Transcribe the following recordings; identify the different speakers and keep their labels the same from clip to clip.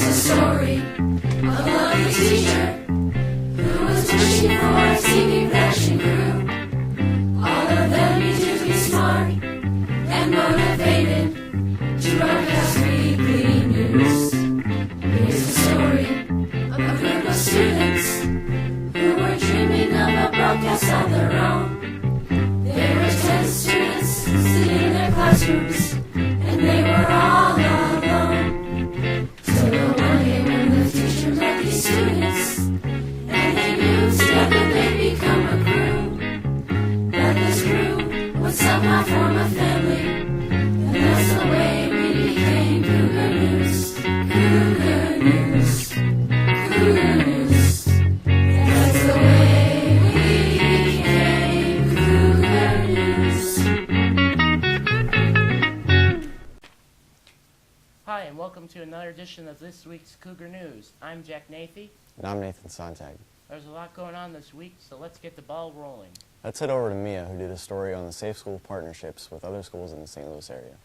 Speaker 1: a story of a lovely teacher who was wishing for a TV production crew. All of them needed to be smart and motivated to broadcast weekly news. Here's the story of a group of students who were dreaming of a broadcast of their own. There were 10 students sitting in their classrooms, and they were all alone. So the one day when the teacher met these students, and they knew together they'd become a crew, that this crew would somehow form a family, and that's the way we became Cougar News. Cougar News. Cougar News. That's the way we became Cougar News.
Speaker 2: Hi, and welcome to another edition of this week's Cougar News. I'm Jack Nathy.
Speaker 3: And I'm Nathan Sontag.
Speaker 2: There's a lot going on this week, so let's get the ball rolling.
Speaker 3: Let's head over to Mia, who did a story on the safe school partnerships with other schools in the St. Louis area.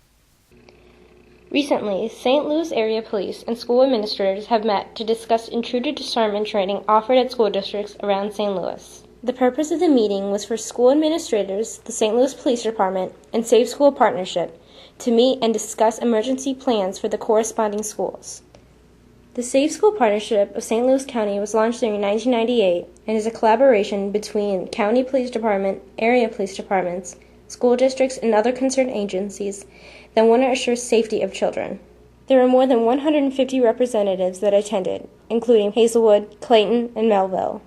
Speaker 4: Recently, St. Louis area police and school administrators have met to discuss intruder disarmament training offered at school districts around St. Louis. The purpose of the meeting was for school administrators, the St. Louis Police Department, and Safe School Partnership to meet and discuss emergency plans for the corresponding schools. The Safe School Partnership of St. Louis County was launched in 1998 and is a collaboration between County Police Department, area police departments, school districts, and other concerned agencies that want to assure safety of children. There were more than 150 representatives that attended, including Hazelwood, Clayton, and Melville.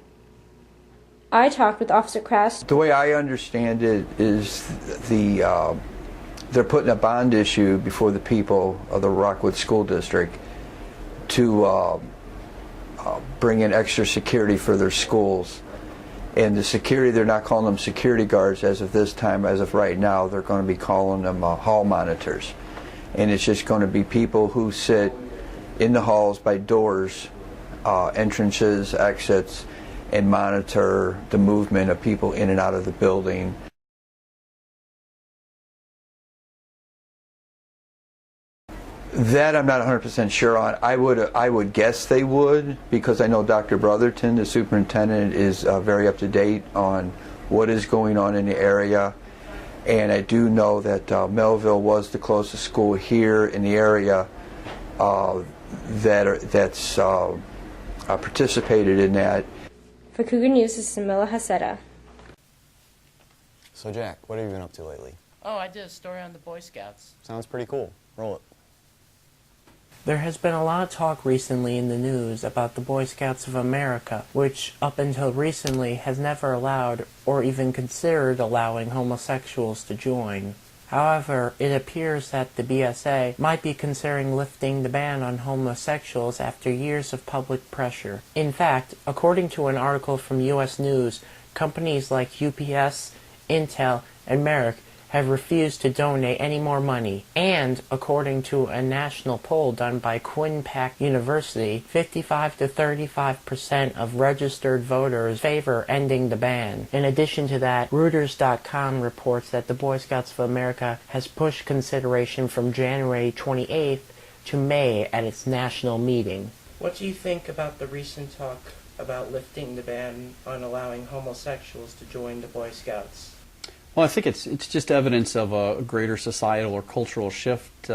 Speaker 4: I talked with Officer Crass.
Speaker 5: The way I understand it is they're putting a bond issue before the people of the Rockwood School District to bring in extra security for their schools. And the security, they're not calling them security guards as of this time. As of right now, they're going to be calling them hall monitors. And it's just going to be people who sit in the halls by doors, entrances, exits, and monitor the movement of people in and out of the building. That I'm not 100% sure on. I would guess they would, because I know Dr. Brotherton, the superintendent, is very up to date on what is going on in the area, and I do know that Melville was the closest school here in the area that's participated in that.
Speaker 4: For Cougar News, this is Samila Haseda.
Speaker 3: So Jack, what have you been up to lately?
Speaker 2: Oh, I did a story on the Boy Scouts.
Speaker 3: Sounds pretty cool. Roll it.
Speaker 6: There has been a lot of talk recently in the news about the Boy Scouts of America, which up until recently has never allowed or even considered allowing homosexuals to join. However, it appears that the BSA might be considering lifting the ban on homosexuals after years of public pressure. In fact, according to an article from U.S. News, companies like UPS, Intel, and Merrick have refused to donate any more money. And, according to a national poll done by Quinnipiac University, 55 to 35% of registered voters favor ending the ban. In addition to that, Reuters.com reports that the Boy Scouts of America has pushed consideration from January 28th to May at its national meeting. What do you think about the recent talk about lifting the ban on allowing homosexuals to join the Boy Scouts?
Speaker 7: Well, I think it's just evidence of a greater societal or cultural shift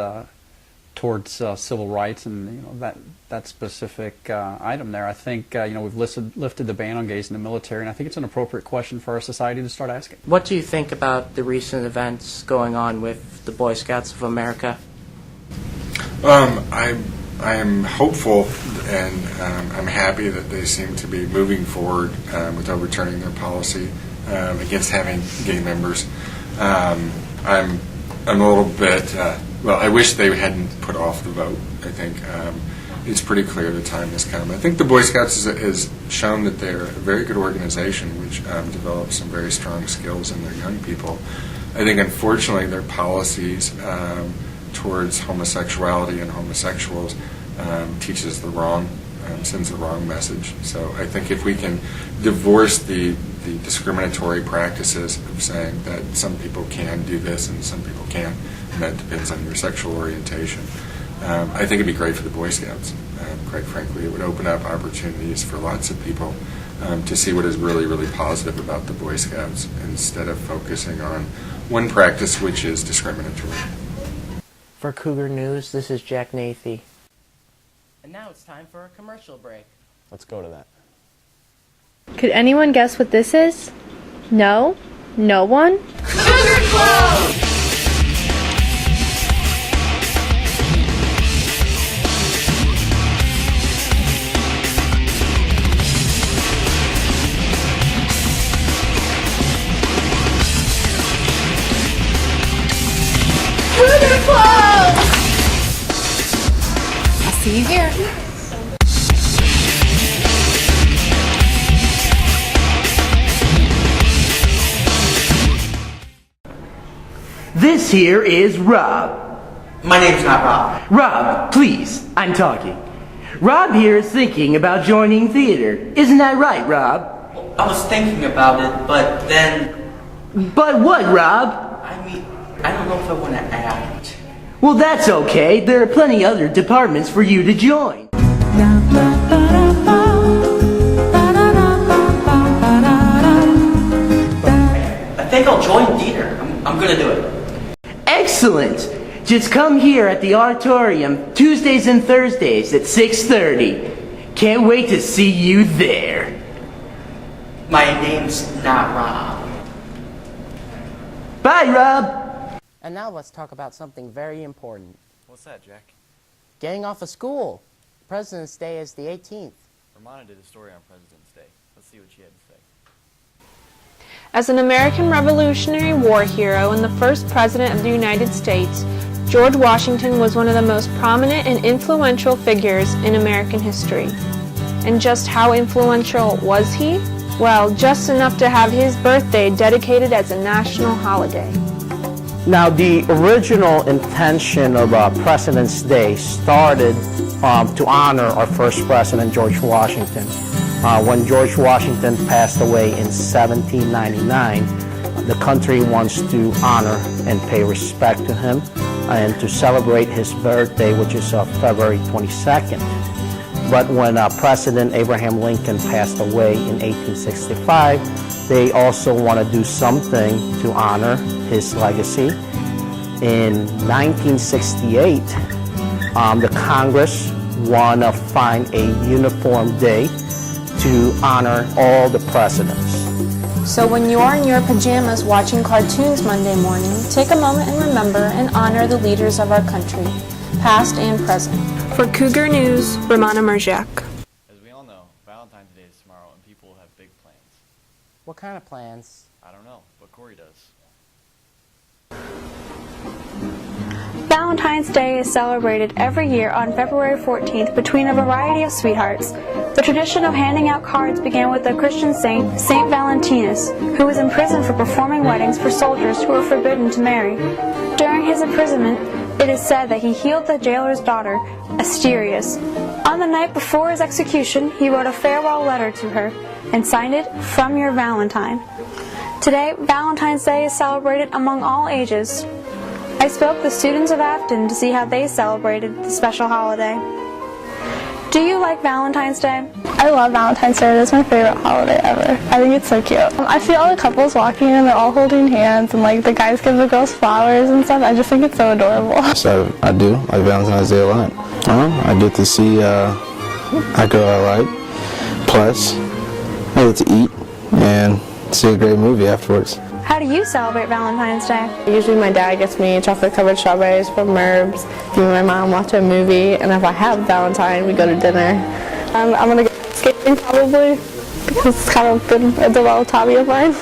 Speaker 7: towards civil rights, and that specific item there. I think we've lifted the ban on gays in the military, and I think it's an appropriate question for our society to start asking.
Speaker 6: What do you think about the recent events going on with the Boy Scouts of America?
Speaker 8: I am hopeful, and I'm happy that they seem to be moving forward with overturning their policy against having gay members. I'm a little bit, I wish they hadn't put off the vote. I think it's pretty clear the time has come. I think the Boy Scouts has shown that they're a very good organization which develops some very strong skills in their young people. I think unfortunately their policies towards homosexuality and homosexuals sends the wrong message. So I think if we can divorce the discriminatory practices of saying that some people can do this and some people can't, and that depends on your sexual orientation, I think it'd be great for the Boy Scouts. Quite frankly, it would open up opportunities for lots of people to see what is really, really positive about the Boy Scouts instead of focusing on one practice which is discriminatory.
Speaker 6: For Cougar News, this is Jack Nathy.
Speaker 2: And now it's time for a commercial break.
Speaker 3: Let's go to that.
Speaker 4: Could anyone guess what this is? No? No one?
Speaker 1: Cougar Clothes! Cougar Clothes! I'll see you here.
Speaker 9: This here is Rob.
Speaker 10: My name's not Rob.
Speaker 9: Rob, please, I'm talking. Rob here is thinking about joining theater. Isn't that right, Rob?
Speaker 10: I was thinking about it, but then...
Speaker 9: But what, Rob?
Speaker 10: I mean, I don't know if I want to act.
Speaker 9: Well, that's okay. There are plenty other departments for you to join.
Speaker 10: I think I'll join theater. I'm gonna do it.
Speaker 9: Excellent. Just come here at the auditorium Tuesdays and Thursdays at 6:30. Can't wait to see you there.
Speaker 10: My name's not Rob.
Speaker 9: Bye, Rob.
Speaker 2: And now let's talk about something very important.
Speaker 3: What's that, Jack?
Speaker 2: Getting off of school. President's Day is the 18th.
Speaker 3: Ramona did a story on President's Day. Let's see what she had to say.
Speaker 11: As an American Revolutionary War hero and the first President of the United States, George Washington was one of the most prominent and influential figures in American history. And just how influential was he? Well, just enough to have his birthday dedicated as a national holiday.
Speaker 6: Now, the original intention of President's Day started to honor our first president, George Washington. When George Washington passed away in 1799, the country wants to honor and pay respect to him and to celebrate his birthday, which is February 22nd. But when President Abraham Lincoln passed away in 1865, they also want to do something to honor his legacy. In 1968, the Congress want to find a uniform day to honor all the presidents.
Speaker 11: So when you are in your pajamas watching cartoons Monday morning, take a moment and remember and honor the leaders of our country, past and present. For Cougar News, Ramona Merjak.
Speaker 3: As we all know, Valentine's Day is tomorrow and people have big plans.
Speaker 2: What kind of plans?
Speaker 3: I don't know, but Corey does.
Speaker 11: Valentine's Day is celebrated every year on February 14th between a variety of sweethearts. The tradition of handing out cards began with the Christian saint, Saint Valentinus, who was imprisoned for performing weddings for soldiers who were forbidden to marry. During his imprisonment, it is said that he healed the jailer's daughter, Asterius. On the night before his execution, he wrote a farewell letter to her and signed it, "From your Valentine." Today, Valentine's Day is celebrated among all ages. I spoke to the students of Affton to see how they celebrated the special holiday. Do you like Valentine's Day?
Speaker 12: I love Valentine's Day. It's my favorite holiday ever. I think it's so cute. I see all the couples walking and they're all holding hands and like the guys give the girls flowers and stuff. I just think it's so adorable.
Speaker 13: So I do like Valentine's Day a lot. I get to see a girl I like. Plus, I get to eat and see a great movie afterwards.
Speaker 11: How do you celebrate Valentine's Day?
Speaker 12: Usually my dad gets me chocolate-covered strawberries from Merb's. Me and my mom watch a movie, and if I have Valentine, we go to dinner. I'm going to go skating probably, because it's kind of been a developed hobby of mine.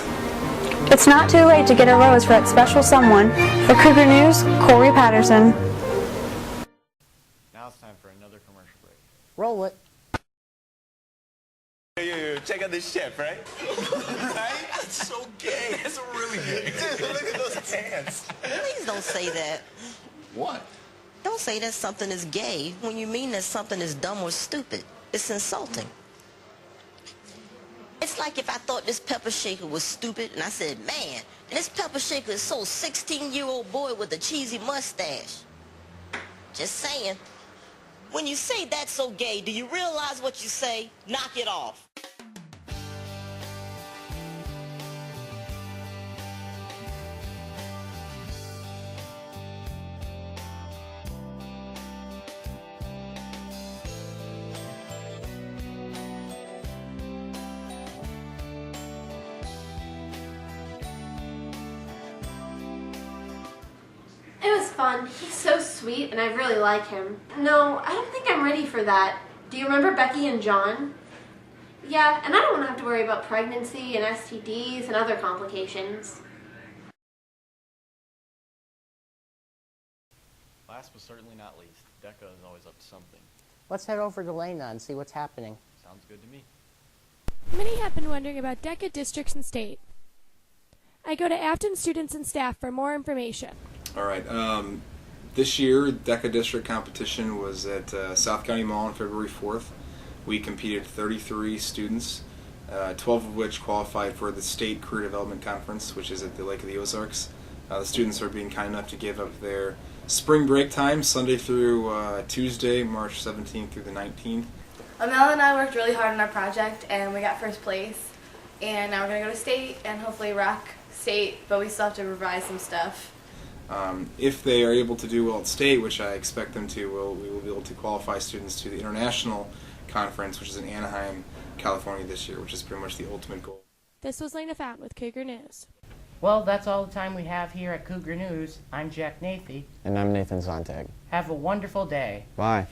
Speaker 11: It's not too late to get a rose for that special someone. For Cougar News, Corey Patterson.
Speaker 3: Now it's time for another commercial break.
Speaker 2: Roll it.
Speaker 14: Check out this chef, right? Right? That's so gay. That's really gay. Dude, look at those pants.
Speaker 15: Please don't say that.
Speaker 14: What?
Speaker 15: Don't say that something is gay when you mean that something is dumb or stupid. It's insulting. It's like if I thought this pepper shaker was stupid and I said, man, this pepper shaker is so 16-year-old boy with a cheesy mustache. Just saying. When you say that's so gay, do you realize what you say? Knock it off.
Speaker 4: It was fun. He's so sweet, and I really like him. No, I don't think I'm ready for that. Do you remember Becky and John? Yeah, and I don't want to have to worry about pregnancy and STDs and other complications.
Speaker 16: Last but certainly not least, Decca is always up to something.
Speaker 6: Let's head over to Lena and see what's happening.
Speaker 16: Sounds good to me.
Speaker 17: Many have been wondering about DECA districts and state. I go to Affton students and staff for more information.
Speaker 18: All right. This year, DECA district competition was at South County Mall on February 4th. We competed 33 students, 12 of which qualified for the State Career Development Conference, which is at the Lake of the Ozarks. The students are being kind enough to give up their spring break time, Sunday through Tuesday, March 17th through the 19th.
Speaker 19: Amel and I worked really hard on our project, and we got first place. And now we're going to go to state and hopefully rock state, but we still have to revise some stuff.
Speaker 18: If they are able to do well at state, which I expect them to, we will be able to qualify students to the international conference, which is in Anaheim, California this year, which is pretty much the ultimate goal.
Speaker 17: This was Lena Fountain with Cougar News.
Speaker 2: Well, that's all the time we have here at Cougar News. I'm Jack Nathy.
Speaker 3: And I'm Nathan Zontag.
Speaker 2: Have a wonderful day.
Speaker 3: Bye.